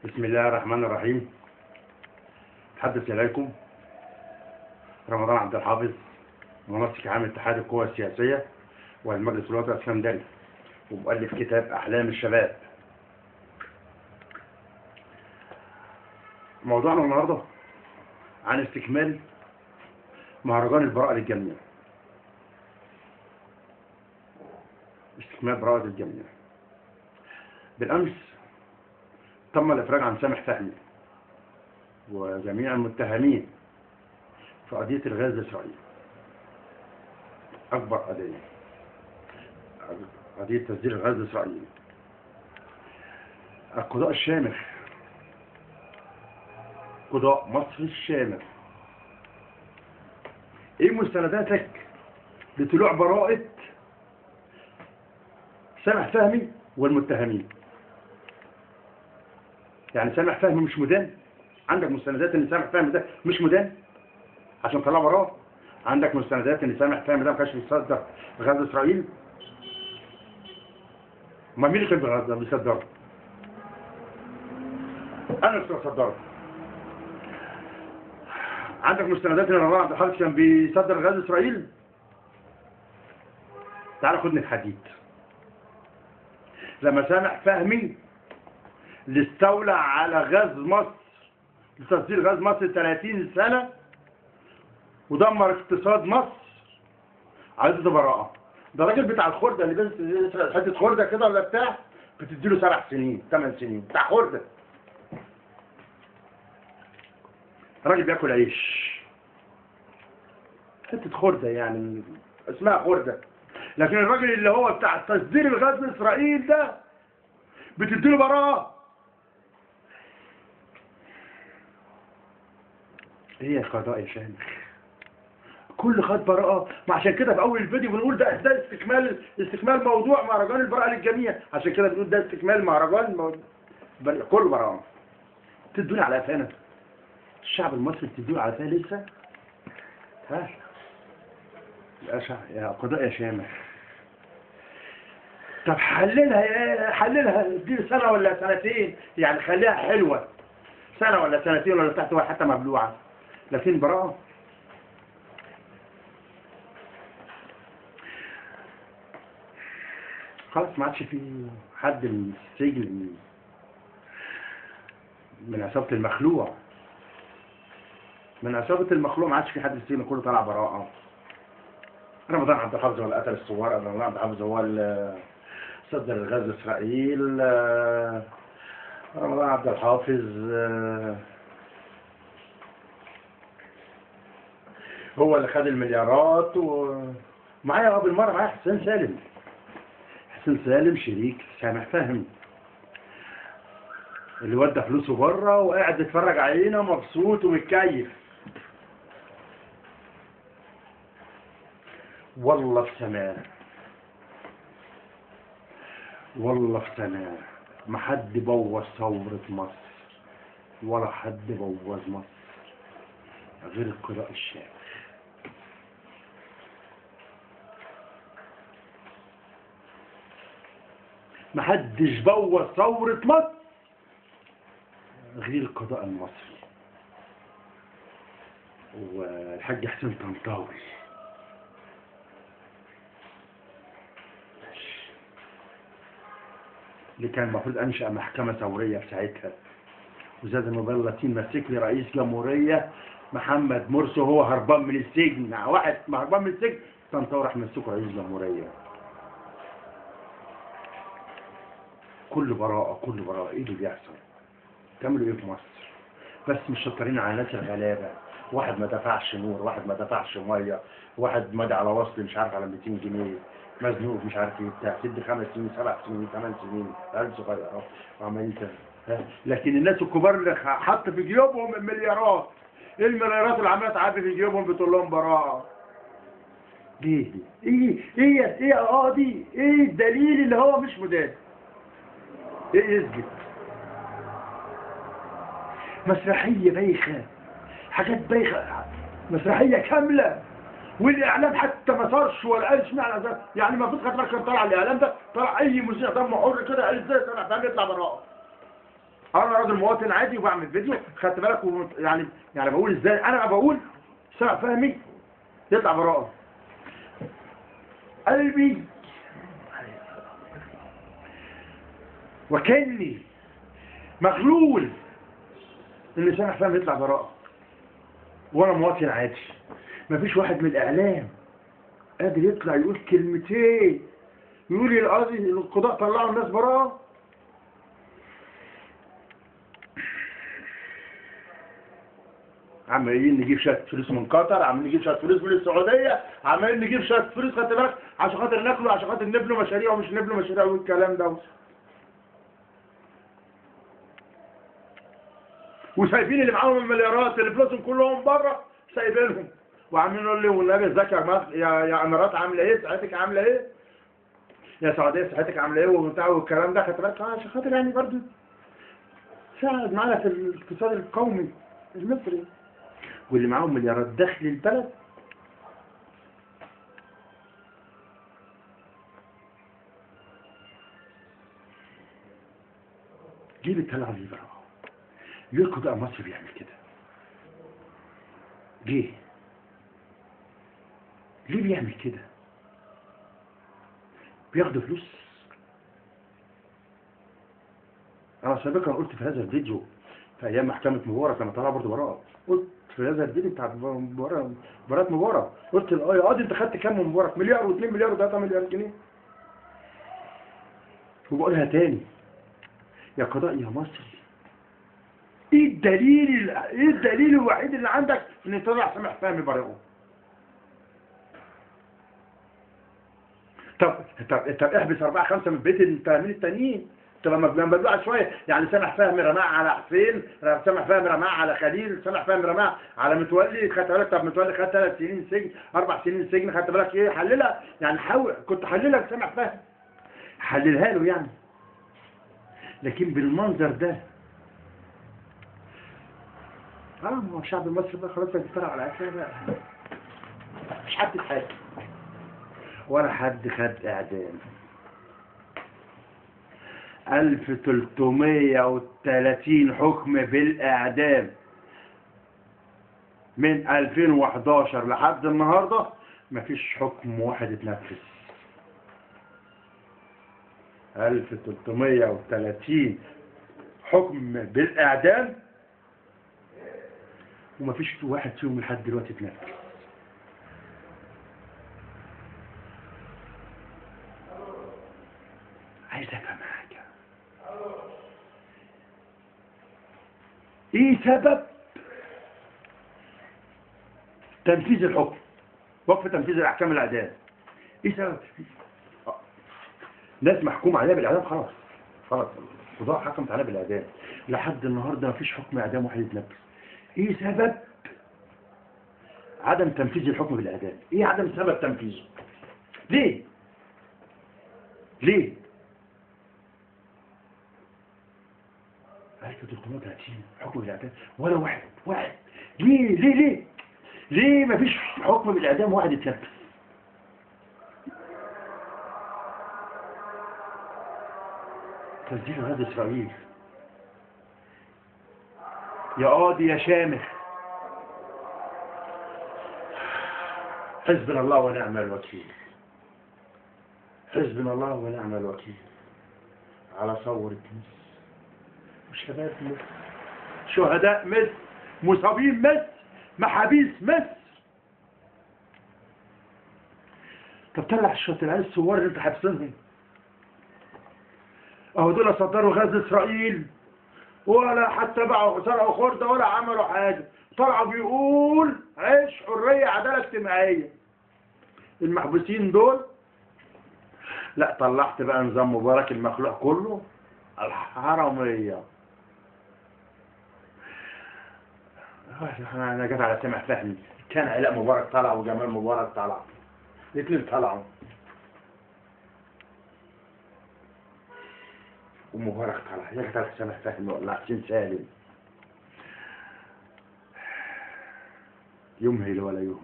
بسم الله الرحمن الرحيم. أتحدث إليكم رمضان عبد الحافظ، منسق عام اتحاد القوى السياسية والمجلس الوطني الاسكندري، ومؤلف كتاب أحلام الشباب. موضوعنا النهارده عن استكمال مهرجان البراءة للجميع. استكمال براءة الجميع. بالأمس تم الإفراج عن سامح فهمي وجميع المتهمين في قضية الغاز الإسرائيلي، أكبر قضية تسجيل الغاز الإسرائيلي. القضاء الشامخ، قضاء مصر الشامخ، إيه مستنداتك لطلوع براءة سامح فهمي والمتهمين؟ يعني سامح فهمي مش مدان؟ عندك مستندات ان سامح فهمي ده مش مدان عشان طلع براءة؟ عندك مستندات ان سامح فهمي ده ما كانش بيصدر غاز اسرائيل؟ ما مين اللي كان بيصدره؟ انا اللي بصدره. عندك مستندات ان رمضان عبد الحافظ كان بيصدر غاز اسرائيل؟ تعال خدني الحديد. لما سامح فهمي اللي استولى على غاز مصر، لتصدير غاز مصر 30 سنة ودمر اقتصاد مصر، عايز براءة. ده الراجل بتاع الخردة اللي بيسرق حتة خردة كده ولا بتاع، بتديله 7 سنين 8 سنين، بتاع خردة. الراجل بياكل عيش، حتة خردة يعني اسمها خردة. لكن الراجل اللي هو بتاع تصدير الغاز لإسرائيل ده بتديله براءة. ايه يا قضاء يا شامخ؟ كل خد براءة. ما عشان كده في اول الفيديو بنقول ده استكمال موضوع مهرجان البراءة للجميع. عشان كده بنقول ده استكمال مهرجان كل براءة. تدوني على قفانا الشعب المصري، بتدوني على قفانا لسه؟ ها يا قضاء يا شامخ، طب حللها دي سنة ولا سنتين، يعني خليها حلوة سنة ولا سنتين ولا تحت ولا حتى مبلوعة، لكن براءة. خلاص ما عادش في حد من السجن من عصابة المخلوع. من عصابة المخلوع ما عادش في حد في السجن، كله طلع براءة. رمضان عبد الحافظ هو اللي قتل الثوار، رمضان عبد الحافظ هو اللي صدر الغاز لإسرائيل، رمضان عبد الحافظ هو اللي خد المليارات. ومعايا بالمرة معايا حسين سالم. حسين سالم شريك سامح فهمي اللي ودى فلوسه بره وقاعد يتفرج علينا مبسوط ومتكيف. والله في سماه، والله في سماه ما حد بوظ ثورة مصر ولا حد بوظ مصر غير القضاء الشامخ. ما حدش بوظ ثورة مصر غير القضاء المصري والحاج حسين طنطاوي. اللي كان المفروض انشأ محكمة ثورية في ساعتها، وزاد المبلطين مسك لي رئيس جمهورية محمد مرسي وهو هربان من السجن. واحد هربان من السجن طنطاوي راح مسكه رئيس جمهورية. كل براءة كل براءة. ايه اللي بيحصل؟ تعملوا ايه في مصر؟ بس مش شطارين على ناس الغلابة. واحد ما دفعش نور، واحد ما دفعش مية، واحد مادي على وصل مش عارف على 200 جنيه، مزنوق مش عارف ايه بتاع، تدي 5 سنين 7 سنين 8 سنين، عيال صغير اهو وعمالين كده. لكن الناس الكبار اللي حط في جيوبهم المليارات، ايه المليارات اللي عماله تعدي في جيوبهم بتقول لهم براءة؟ ليه؟ ايه دي ايه الدليل اللي هو مش مدان؟ ايه يثبت؟ مسرحية بايخة، حاجات بايخة، مسرحية كاملة. والاعلام حتى ما صارش ولا قال اشمعنى ده، يعني المفروض كان طالع الاعلام ده، طلع اي مذيع دمه حر كده قال ازاي سامح فهمي يطلع براءة. انا راجل مواطن عادي وبعمل فيديو، خدت بالك يعني بقول ازاي انا بقول سامح فهمي يطلع براءه. قلبي وكاني مغلول ان سامح فهمي يطلع براءه وانا مواطن عادي. مفيش واحد من الاعلام قادر يطلع يقول كلمتين يقول لي القاضي القضاء طلعوا الناس براءه. عمالين نجيب شويه فلوس من قطر، عمالين نجيب شويه فلوس من السعوديه، عمالين نجيب شويه فلوس، خدت بالك، عشان خاطر ناكله، عشان خاطر نبنوا مشاريع ومش نبنوا مشاريع والكلام ده. وسايبين اللي معاهم المليارات اللي فلوسهم كلهم بره سايبينهم، وعاملين يقول لي والنبي ازيك يا امارات عامله ايه؟ صحتك عامله ايه؟ يا سعوديه صحتك عامله ايه؟ وبتاع والكلام ده، خدت بالك، عشان خاطر يعني برضه ساعد معانا في الاقتصاد القومي المصري. واللي معاهم مليارات داخل البلد ليه بيطلعوا ليه براءه؟ ليه القضاء المصري بيعمل كده؟ ليه؟ ليه بيعمل كده؟ بياخدوا فلوس. انا سابقا قلت في هذا الفيديو في ايام محكمه مبارك لما طلع برضه براءه، قلت في هذا الفيديو بتاع براءه مبارك، قلت يا قاضي انت خدت كام من مبارك؟ مليار و2 مليار و3 مليار جنيه. وبقولها تاني، يا قضاء يا مصري، ايه الدليل الوحيد اللي عندك ان طلع سامح فهمي براءه؟ طب احبس 4-5 من بيت المتهمين التانيين. طب لما بنبلوها شويه، يعني سامح فهمي رماها على حسين، سامح فهمي رماها على خليل، سامح فهمي رماها على متولي، خدت بالك؟ طب متولي خد 3 سنين سجن 4 سنين سجن، خدت بالك ايه؟ حللها يعني، كنت حللها لسامح فهمي، حللها له يعني. لكن بالمنظر ده ما هو الشعب المصري بقى خلاص بيتفرج على اسئله بقى، مش حد اتحاكم ولا حد خد اعدام. 1330 حكم بالإعدام من 2011 لحد النهاردة، مفيش حكم واحد اتنفذ. 1330 حكم بالإعدام ومفيش واحد فيهم لحد دلوقتي اتنفذ. عايز افهم حاجة، ايه سبب تنفيذ الحكم، وقف تنفيذ الاحكام الاعدام؟ ايه سبب؟ ناس محكوم عليها بالاعدام، خلاص القضاء حكمت عليها بالاعدام، لحد النهارده مفيش حكم اعدام واحد يتنفذ. ايه سبب عدم تنفيذ الحكم بالاعدام؟ ايه عدم سبب تنفيذه؟ ليه 1330 حكم بالاعدام ولا واحد؟ ليه مفيش حكم بالاعدام واحد يتنفذ؟ تسجيل غزو اسرائيل، يا قاضي يا شامخ، حسبنا الله ونعم الوكيل، حسبنا الله ونعم الوكيل على ثورة مصر وشباب مصر، شهداء مصر، مصابين مصر، محابيس مصر. طب طلع العيال الثوار اللي انت حابسينهم، اهو دول صدروا غزو اسرائيل ولا حتى باعوا سرقوا خردة ولا عملوا حاجة، طلعوا بيقول عيش حرية عدالة اجتماعية. المحبوسين دول لا، طلعت بقى نظام مبارك المخلوق كله الحرامية. انا جت على سامح فهمي، كان علاء مبارك طلع وجمال مبارك طلع، الاثنين طلعوا، ومبارك طلع. يا جت على سامح فهمي ولا حسين سالم، يمهل ولا يهمل.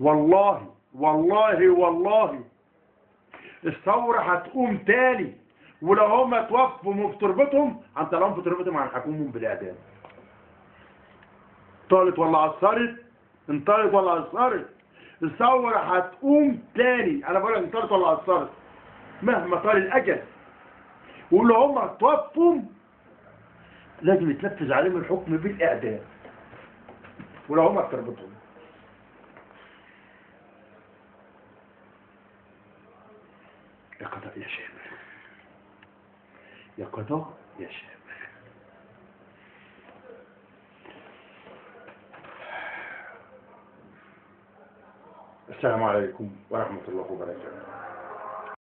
والله الثورة هتقوم تاني، ولو هم توفوا في تربتهم هنطلعهم في تربتهم هنحكمهم بالإعدام. طالت ولا عصرت؟ انطلت ولا عصرت؟ الثورة هتقوم تاني، أنا بقول لك انطلت ولا عصرت، مهما طال الأجل، ولو هم توفوا لازم يتنفذ عليهم الحكم بالإعدام، ولو هم في تربتهم. يا قضاء يا شامخ، يا قضاء يا شامخ. السلام عليكم ورحمة الله وبركاته.